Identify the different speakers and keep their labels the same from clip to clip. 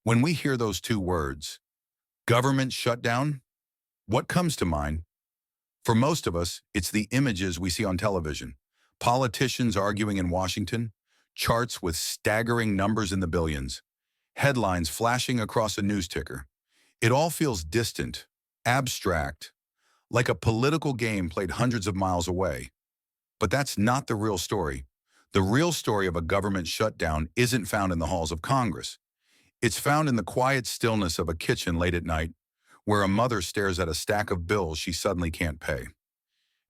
Speaker 1: When we hear those two words, government shutdown, what comes to mind? For most of us, it's the images we see on television. Politicians arguing in Washington, charts with staggering numbers in the billions, headlines flashing across a news ticker. It all feels distant, abstract, like a political game played hundreds of miles away. But that's not the real story. The real story of a government shutdown isn't found in the halls of Congress. It's found in the quiet stillness of a kitchen late at night, where a mother stares at a stack of bills she suddenly can't pay.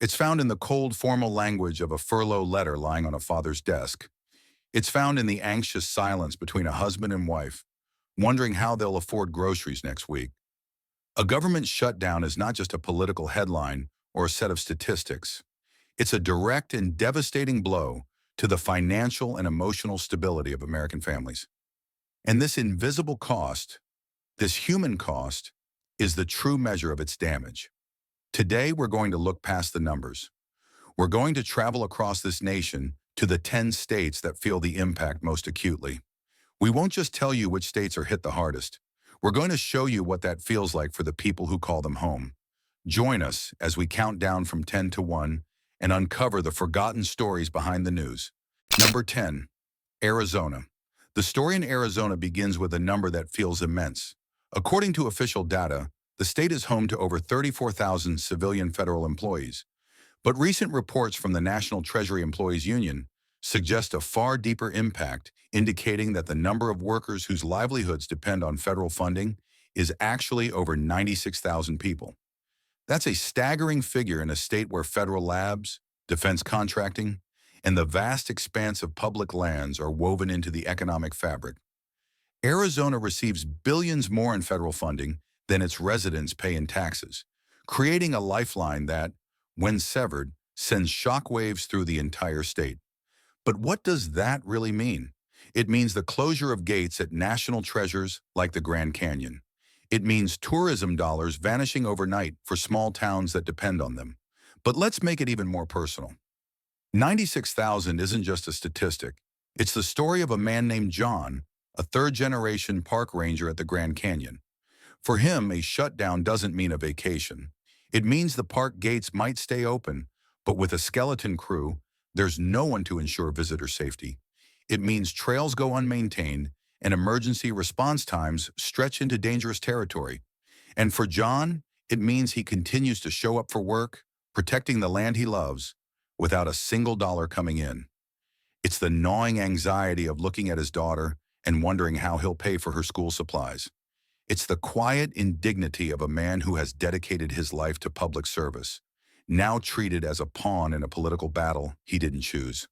Speaker 1: It's found in the cold, formal language of a furlough letter lying on a father's desk. It's found in the anxious silence between a husband and wife, wondering how they'll afford groceries next week. A government shutdown is not just a political headline or a set of statistics. It's a direct and devastating blow to the financial and emotional stability of American families. And this invisible cost, this human cost, is the true measure of its damage. Today, we're going to look past the numbers. We're going to travel across this nation to the 10 states that feel the impact most acutely. We won't just tell you which states are hit the hardest. We're going to show you what that feels like for the people who call them home. Join us as we count down from 10 to 1 and uncover the forgotten stories behind the news. Number 10, Arizona. The story in Arizona begins with a number that feels immense. According to official data, the state is home to over 34,000 civilian federal employees. But recent reports from the National Treasury Employees Union suggest a far deeper impact, indicating that the number of workers whose livelihoods depend on federal funding is actually over 96,000 people. That's a staggering figure in a state where federal labs, defense contracting, and the vast expanse of public lands are woven into the economic fabric. Arizona receives billions more in federal funding than its residents pay in taxes, creating a lifeline that, when severed, sends shockwaves through the entire state. But what does that really mean? It means the closure of gates at national treasures like the Grand Canyon. It means tourism dollars vanishing overnight for small towns that depend on them. But let's make it even more personal. 96,000 isn't just a statistic. It's the story of a man named John, a third-generation park ranger at the Grand Canyon. For him, a shutdown doesn't mean a vacation. It means the park gates might stay open, but with a skeleton crew, there's no one to ensure visitor safety. It means trails go unmaintained and emergency response times stretch into dangerous territory. And for John, it means he continues to show up for work, protecting the land he loves, without a single dollar coming in. It's the gnawing anxiety of looking at his daughter and wondering how he'll pay for her school supplies. It's the quiet indignity of a man who has dedicated his life to public service, now treated as a pawn in a political battle he didn't choose.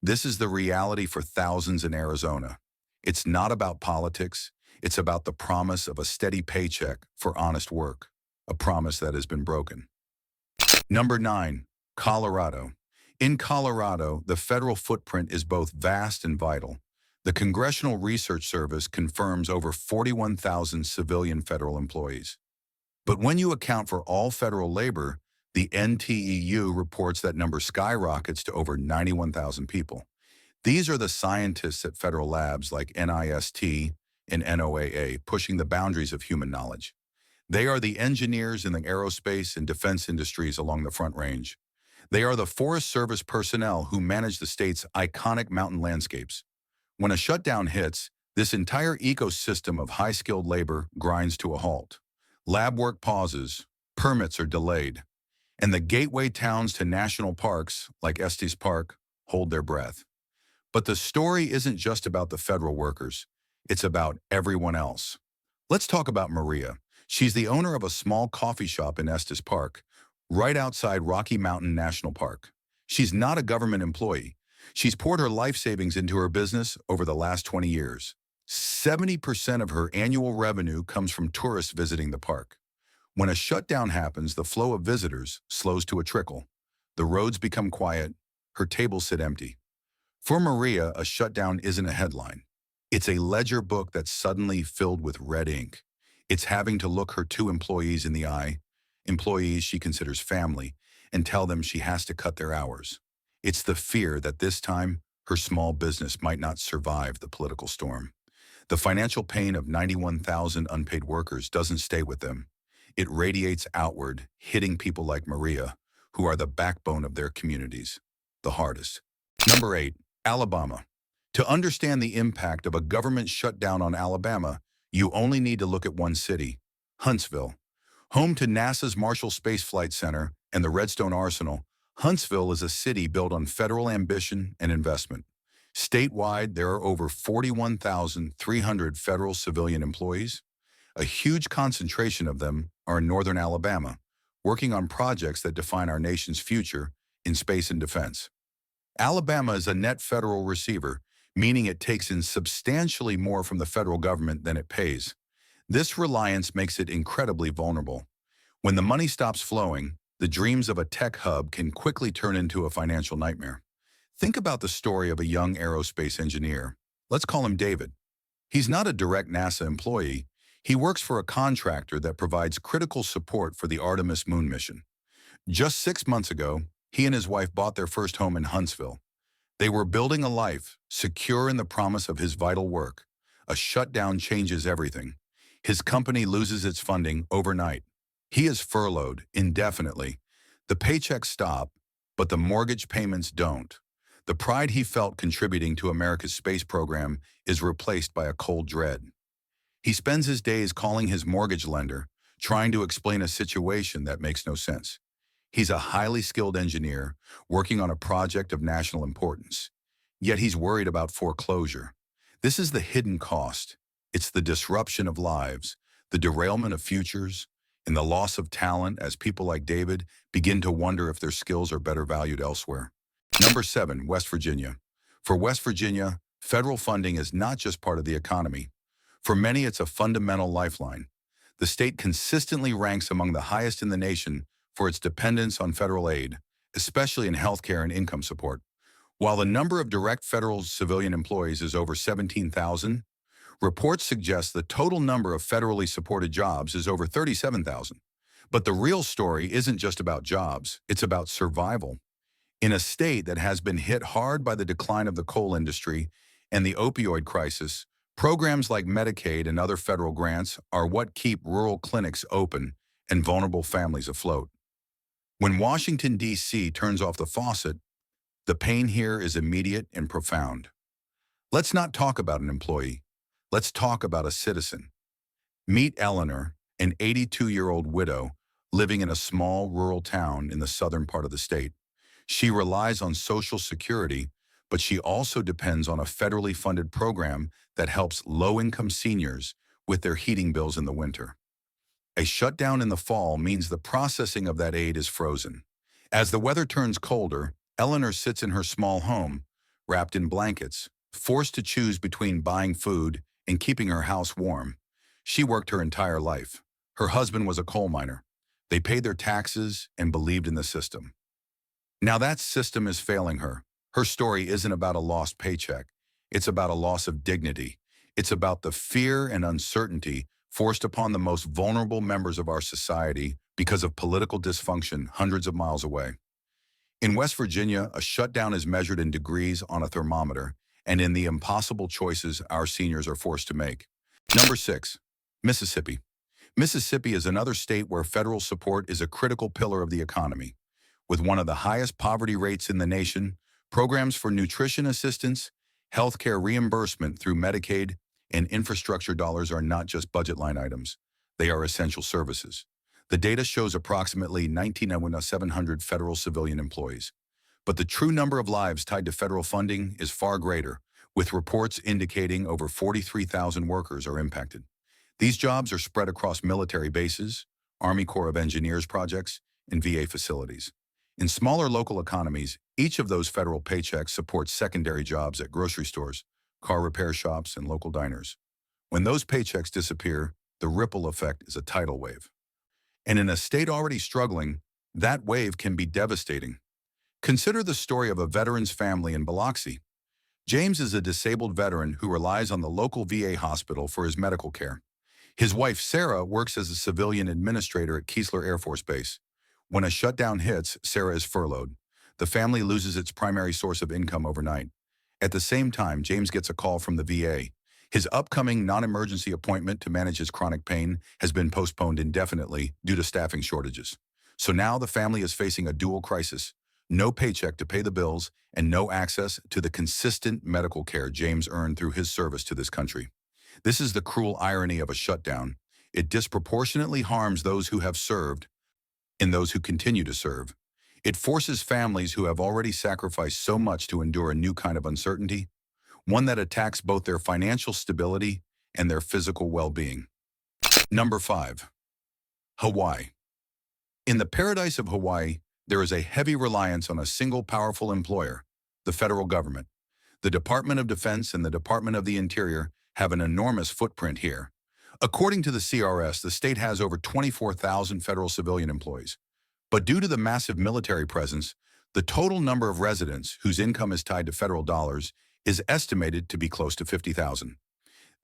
Speaker 1: This is the reality for thousands in Arizona. It's not about politics. It's about the promise of a steady paycheck for honest work, a promise that has been broken. Number 9, Colorado. In Colorado, the federal footprint is both vast and vital. The Congressional Research Service confirms over 41,000 civilian federal employees. But when you account for all federal labor, the NTEU reports that number skyrockets to over 91,000 people. These are the scientists at federal labs like NIST and NOAA pushing the boundaries of human knowledge. They are the engineers in the aerospace and defense industries along the Front Range. They are the Forest Service personnel who manage the state's iconic mountain landscapes. When a shutdown hits, this entire ecosystem of high-skilled labor grinds to a halt. Lab work pauses, permits are delayed, and the gateway towns to national parks, like Estes Park, hold their breath. But the story isn't just about the federal workers. It's about everyone else. Let's talk about Maria. She's the owner of a small coffee shop in Estes Park, right outside Rocky Mountain National Park. She's not a government employee. She's poured her life savings into her business over the last 20 years. 70% of her annual revenue comes from tourists visiting the park. When a shutdown happens, the flow of visitors slows to a trickle. The roads become quiet. Her tables sit empty. For Maria, a shutdown isn't a headline. It's a ledger book that's suddenly filled with red ink. It's having to look her 2 employees in the eye, employees she considers family, and tell them she has to cut their hours. It's the fear that this time her small business might not survive the political storm. The financial pain of 91,000 unpaid workers doesn't stay with them. It radiates outward, hitting people like Maria, who are the backbone of their communities, the hardest. Number 8, Alabama. To understand the impact of a government shutdown on Alabama, you only need to look at one city, Huntsville. Home to NASA's Marshall Space Flight Center and the Redstone Arsenal, Huntsville is a city built on federal ambition and investment. Statewide, there are over 41,300 federal civilian employees. A huge concentration of them are in northern Alabama, working on projects that define our nation's future in space and defense. Alabama is a net federal receiver, meaning it takes in substantially more from the federal government than it pays. This reliance makes it incredibly vulnerable. When the money stops flowing, the dreams of a tech hub can quickly turn into a financial nightmare. Think about the story of a young aerospace engineer. Let's call him David. He's not a direct NASA employee. He works for a contractor that provides critical support for the Artemis moon mission. Just 6 months ago, he and his wife bought their first home in Huntsville. They were building a life, secure in the promise of his vital work. A shutdown changes everything. His company loses its funding overnight. He is furloughed indefinitely. The paychecks stop, but the mortgage payments don't. The pride he felt contributing to America's space program is replaced by a cold dread. He spends his days calling his mortgage lender, trying to explain a situation that makes no sense. He's a highly skilled engineer working on a project of national importance, yet he's worried about foreclosure. This is the hidden cost. It's the disruption of lives, the derailment of futures, and the loss of talent as people like David begin to wonder if their skills are better valued elsewhere. Number 7, West Virginia. For West Virginia, federal funding is not just part of the economy. For many, it's a fundamental lifeline. The state consistently ranks among the highest in the nation for its dependence on federal aid, especially in healthcare and income support. While the number of direct federal civilian employees is over 17,000, reports suggest the total number of federally supported jobs is over 37,000. But the real story isn't just about jobs, it's about survival. In a state that has been hit hard by the decline of the coal industry and the opioid crisis, programs like Medicaid and other federal grants are what keep rural clinics open and vulnerable families afloat. When Washington, D.C. turns off the faucet, the pain here is immediate and profound. Let's not talk about an employee. Let's talk about a citizen. Meet Eleanor, an 82-year-old widow living in a small rural town in the southern part of the state. She relies on Social Security, but she also depends on a federally funded program that helps low-income seniors with their heating bills in the winter. A shutdown in the fall means the processing of that aid is frozen. As the weather turns colder, Eleanor sits in her small home, wrapped in blankets, forced to choose between buying food and keeping her house warm. She worked her entire life. Her husband was a coal miner. They paid their taxes and believed in the system. Now that system is failing her. Her story isn't about a lost paycheck. It's about a loss of dignity. It's about the fear and uncertainty forced upon the most vulnerable members of our society because of political dysfunction hundreds of miles away. In West Virginia, a shutdown is measured in degrees on a thermometer and in the impossible choices our seniors are forced to make. Number 6, Mississippi. Mississippi is another state where federal support is a critical pillar of the economy. With one of the highest poverty rates in the nation, programs for nutrition assistance, healthcare reimbursement through Medicaid, and infrastructure dollars are not just budget line items. They are essential services. The data shows approximately 19,700 federal civilian employees. But the true number of lives tied to federal funding is far greater, with reports indicating over 43,000 workers are impacted. These jobs are spread across military bases, Army Corps of Engineers projects, and VA facilities. In smaller local economies, each of those federal paychecks supports secondary jobs at grocery stores, car repair shops, and local diners. When those paychecks disappear, the ripple effect is a tidal wave. And in a state already struggling, that wave can be devastating. Consider the story of a veteran's family in Biloxi. James is a disabled veteran who relies on the local VA hospital for his medical care. His wife, Sarah, works as a civilian administrator at Keesler Air Force Base. When a shutdown hits, Sarah is furloughed. The family loses its primary source of income overnight. At the same time, James gets a call from the VA. His upcoming non-emergency appointment to manage his chronic pain has been postponed indefinitely due to staffing shortages. So now the family is facing a dual crisis: no paycheck to pay the bills and no access to the consistent medical care James earned through his service to this country. This is the cruel irony of a shutdown. It disproportionately harms those who have served and those who continue to serve. It forces families who have already sacrificed so much to endure a new kind of uncertainty, one that attacks both their financial stability and their physical well-being. Number 5. Hawaii. In the paradise of Hawaii, there is a heavy reliance on a single powerful employer, the federal government. The Department of Defense and the Department of the Interior have an enormous footprint here. According to the CRS, the state has over 24,000 federal civilian employees. But due to the massive military presence, the total number of residents whose income is tied to federal dollars is estimated to be close to 50,000.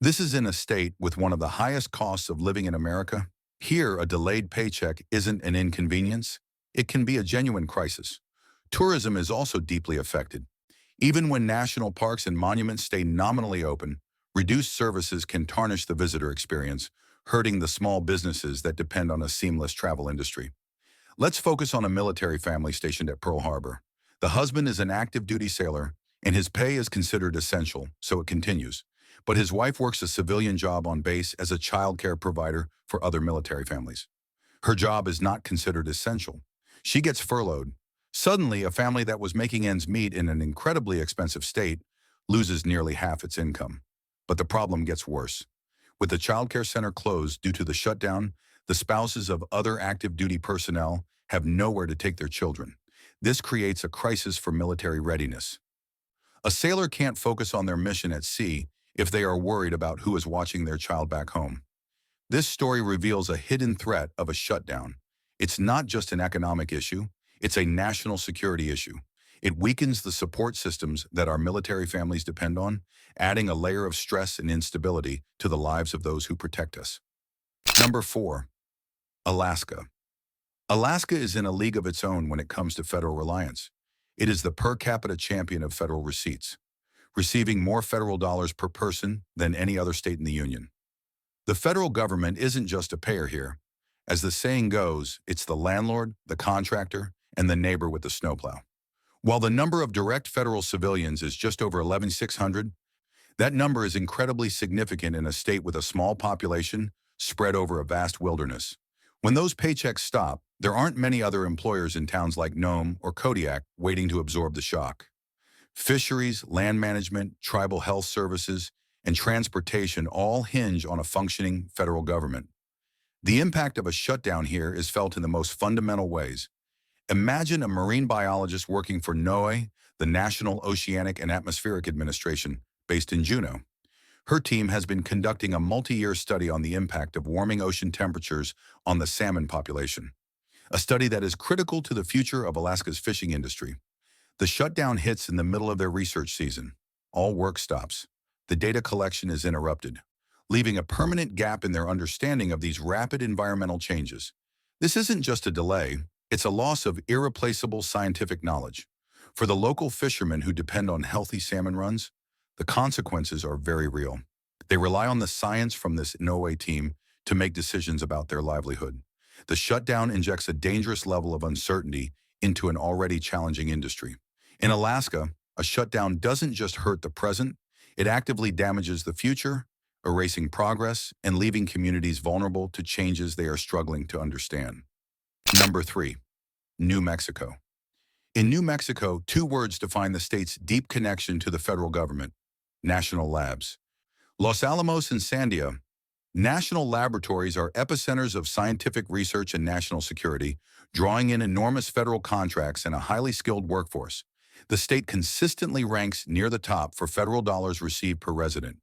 Speaker 1: This is in a state with one of the highest costs of living in America. Here, a delayed paycheck isn't an inconvenience. It can be a genuine crisis. Tourism is also deeply affected. Even when national parks and monuments stay nominally open, reduced services can tarnish the visitor experience, hurting the small businesses that depend on a seamless travel industry. Let's focus on a military family stationed at Pearl Harbor. The husband is an active duty sailor, and his pay is considered essential, so it continues. But his wife works a civilian job on base as a child care provider for other military families. Her job is not considered essential. She gets furloughed. Suddenly, a family that was making ends meet in an incredibly expensive state loses nearly half its income. But the problem gets worse. With the child care center closed due to the shutdown, the spouses of other active duty personnel have nowhere to take their children. This creates a crisis for military readiness. A sailor can't focus on their mission at sea if they are worried about who is watching their child back home. This story reveals a hidden threat of a shutdown. It's not just an economic issue, it's a national security issue. It weakens the support systems that our military families depend on, adding a layer of stress and instability to the lives of those who protect us. Number 4. Alaska. Alaska is in a league of its own when it comes to federal reliance. It is the per capita champion of federal receipts, receiving more federal dollars per person than any other state in the union. The federal government isn't just a payer here. As the saying goes, it's the landlord, the contractor, and the neighbor with the snowplow. While the number of direct federal civilians is just over 11,600, that number is incredibly significant in a state with a small population spread over a vast wilderness. When those paychecks stop, there aren't many other employers in towns like Nome or Kodiak waiting to absorb the shock. Fisheries, land management, tribal health services, and transportation all hinge on a functioning federal government. The impact of a shutdown here is felt in the most fundamental ways. Imagine a marine biologist working for NOAA, the National Oceanic and Atmospheric Administration, based in Juneau. Her team has been conducting a multi-year study on the impact of warming ocean temperatures on the salmon population, a study that is critical to the future of Alaska's fishing industry. The shutdown hits in the middle of their research season. All work stops. The data collection is interrupted, leaving a permanent gap in their understanding of these rapid environmental changes. This isn't just a delay, it's a loss of irreplaceable scientific knowledge. For the local fishermen who depend on healthy salmon runs, the consequences are very real. They rely on the science from this NOAA team to make decisions about their livelihood. The shutdown injects a dangerous level of uncertainty into an already challenging industry. In Alaska, a shutdown doesn't just hurt the present, it actively damages the future, erasing progress and leaving communities vulnerable to changes they are struggling to understand. Number 3. New Mexico. In New Mexico, 2 words define the state's deep connection to the federal government: national labs. Los Alamos and Sandia, national laboratories are epicenters of scientific research and national security, drawing in enormous federal contracts and a highly skilled workforce. The state consistently ranks near the top for federal dollars received per resident.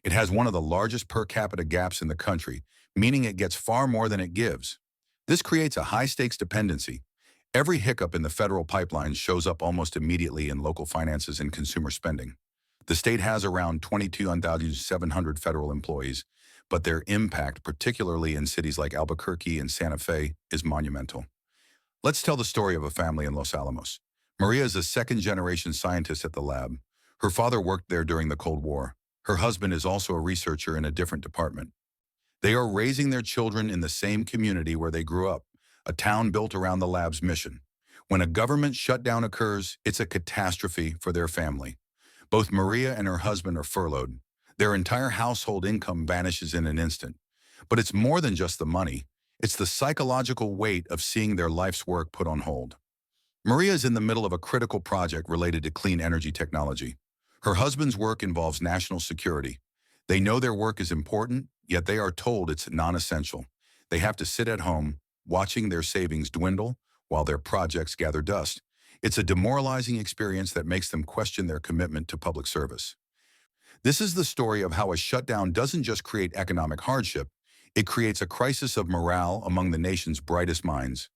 Speaker 1: It has one of the largest per capita gaps in the country, meaning it gets far more than it gives. This creates a high-stakes dependency. Every hiccup in the federal pipeline shows up almost immediately in local finances and consumer spending. The state has around 22,700 federal employees, but their impact, particularly in cities like Albuquerque and Santa Fe, is monumental. Let's tell the story of a family in Los Alamos. Maria is a second-generation scientist at the lab. Her father worked there during the Cold War. Her husband is also a researcher in a different department. They are raising their children in the same community where they grew up, a town built around the lab's mission. When a government shutdown occurs, it's a catastrophe for their family. Both Maria and her husband are furloughed. Their entire household income vanishes in an instant. But it's more than just the money. It's the psychological weight of seeing their life's work put on hold. Maria is in the middle of a critical project related to clean energy technology. Her husband's work involves national security. They know their work is important, yet they are told it's non-essential. They have to sit at home, watching their savings dwindle while their projects gather dust. It's a demoralizing experience that makes them question their commitment to public service. This is the story of how a shutdown doesn't just create economic hardship, it creates a crisis of morale among the nation's brightest minds.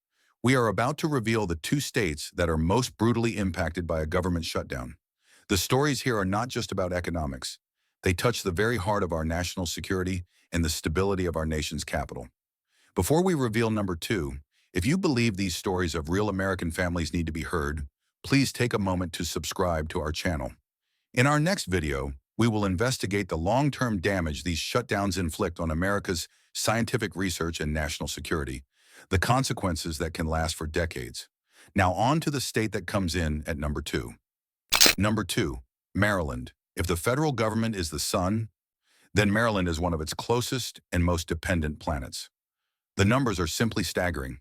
Speaker 1: We are about to reveal the two states that are most brutally impacted by a government shutdown. The stories here are not just about economics. They touch the very heart of our national security and the stability of our nation's capital. Before we reveal number two, if you believe these stories of real American families need to be heard, please take a moment to subscribe to our channel. In our next video, we will investigate the long-term damage these shutdowns inflict on America's scientific research and national security, the consequences that can last for decades. Now on to the state that comes in at number two. Number two, Maryland. If the federal government is the sun, then Maryland is one of its closest and most dependent planets. The numbers are simply staggering.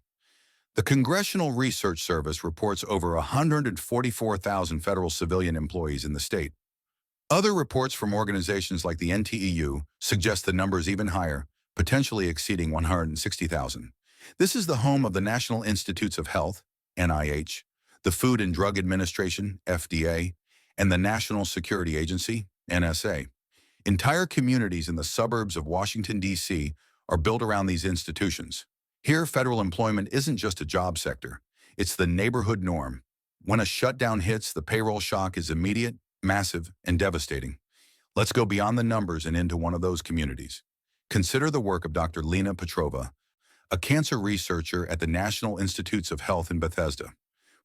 Speaker 1: The Congressional Research Service reports over 144,000 federal civilian employees in the state. Other reports from organizations like the NTEU suggest the numbers even higher, potentially exceeding 160,000. This is the home of the National Institutes of Health, NIH, the Food and Drug Administration, FDA, and the National Security Agency, NSA. Entire communities in the suburbs of Washington, D.C. are built around these institutions. Here, federal employment isn't just a job sector. It's the neighborhood norm. When a shutdown hits, the payroll shock is immediate, massive, and devastating. Let's go beyond the numbers and into one of those communities. Consider the work of Dr. Lena Petrova, a cancer researcher at the National Institutes of Health in Bethesda.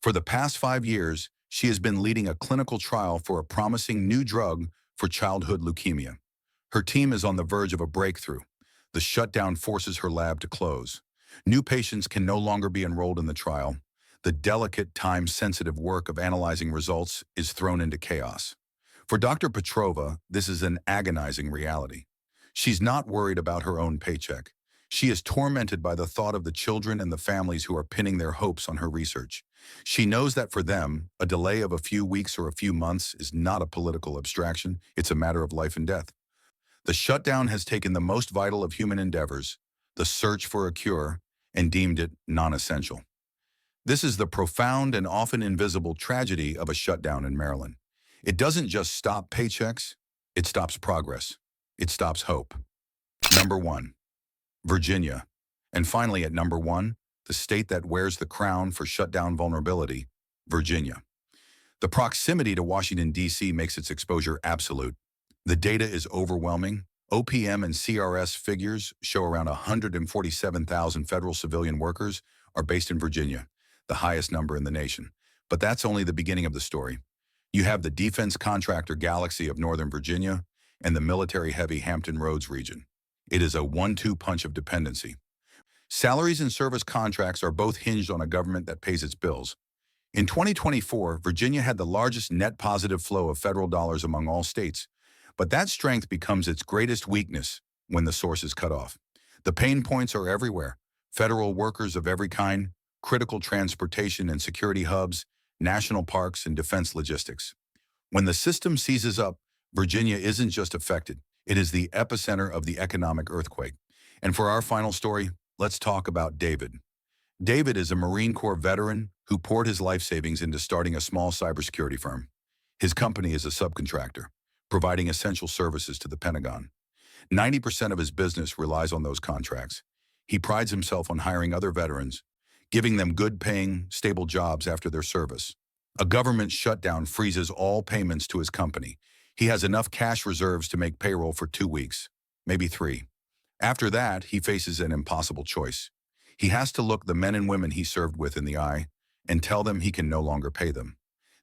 Speaker 1: For the past 5 years, she has been leading a clinical trial for a promising new drug for childhood leukemia. Her team is on the verge of a breakthrough. The shutdown forces her lab to close. New patients can no longer be enrolled in the trial. The delicate, time-sensitive work of analyzing results is thrown into chaos. For Dr. Petrova, this is an agonizing reality. She's not worried about her own paycheck. She is tormented by the thought of the children and the families who are pinning their hopes on her research. She knows that for them, a delay of a few weeks or a few months is not a political abstraction, it's a matter of life and death. The shutdown has taken the most vital of human endeavors, the search for a cure, and deemed it non-essential. This is the profound and often invisible tragedy of a shutdown in Maryland. It doesn't just stop paychecks, it stops progress. It stops hope. Number one, Virginia. And finally at number one, the state that wears the crown for shutdown vulnerability, Virginia. The proximity to Washington, D.C. makes its exposure absolute. The data is overwhelming. OPM and CRS figures show around 147,000 federal civilian workers are based in Virginia, the highest number in the nation. But that's only the beginning of the story. You have the defense contractor galaxy of Northern Virginia and the military-heavy Hampton Roads region. It is a 1-2 punch of dependency. Salaries and service contracts are both hinged on a government that pays its bills. In 2024, Virginia had the largest net positive flow of federal dollars among all states, but that strength becomes its greatest weakness when the source is cut off. The pain points are everywhere. Federal workers of every kind, critical transportation and security hubs, national parks, and defense logistics. When the system seizes up, Virginia isn't just affected, it is the epicenter of the economic earthquake. And for our final story, let's talk about David. David is a Marine Corps veteran who poured his life savings into starting a small cybersecurity firm. His company is a subcontractor, providing essential services to the Pentagon. 90% of his business relies on those contracts. He prides himself on hiring other veterans, giving them good-paying, stable jobs after their service. A government shutdown freezes all payments to his company. He has enough cash reserves to make payroll for 2 weeks, maybe 3. After that, he faces an impossible choice. He has to look the men and women he served with in the eye and tell them he can no longer pay them.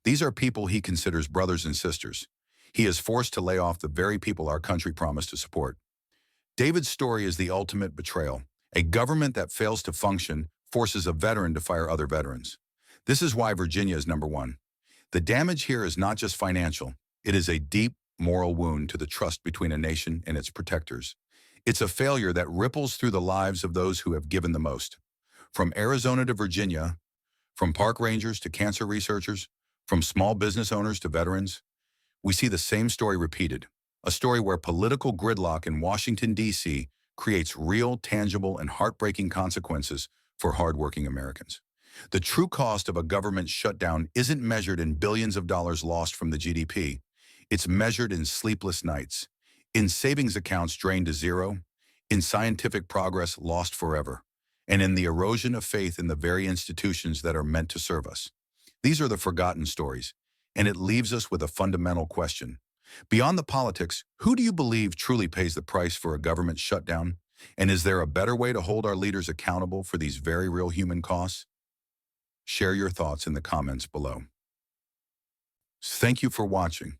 Speaker 1: These are people he considers brothers and sisters. He is forced to lay off the very people our country promised to support. David's story is the ultimate betrayal. A government that fails to function forces a veteran to fire other veterans. This is why Virginia is number one. The damage here is not just financial. It is a deep moral wound to the trust between a nation and its protectors. It's a failure that ripples through the lives of those who have given the most. From Arizona to Virginia, from park rangers to cancer researchers, from small business owners to veterans, we see the same story repeated. A story where political gridlock in Washington, D.C. creates real, tangible, and heartbreaking consequences for hardworking Americans. The true cost of a government shutdown isn't measured in billions of dollars lost from the GDP. It's measured in sleepless nights, in savings accounts drained to zero, in scientific progress lost forever, and in the erosion of faith in the very institutions that are meant to serve us. These are the forgotten stories, and it leaves us with a fundamental question. Beyond the politics, who do you believe truly pays the price for a government shutdown? And is there a better way to hold our leaders accountable for these very real human costs? Share your thoughts in the comments below. Thank you for watching.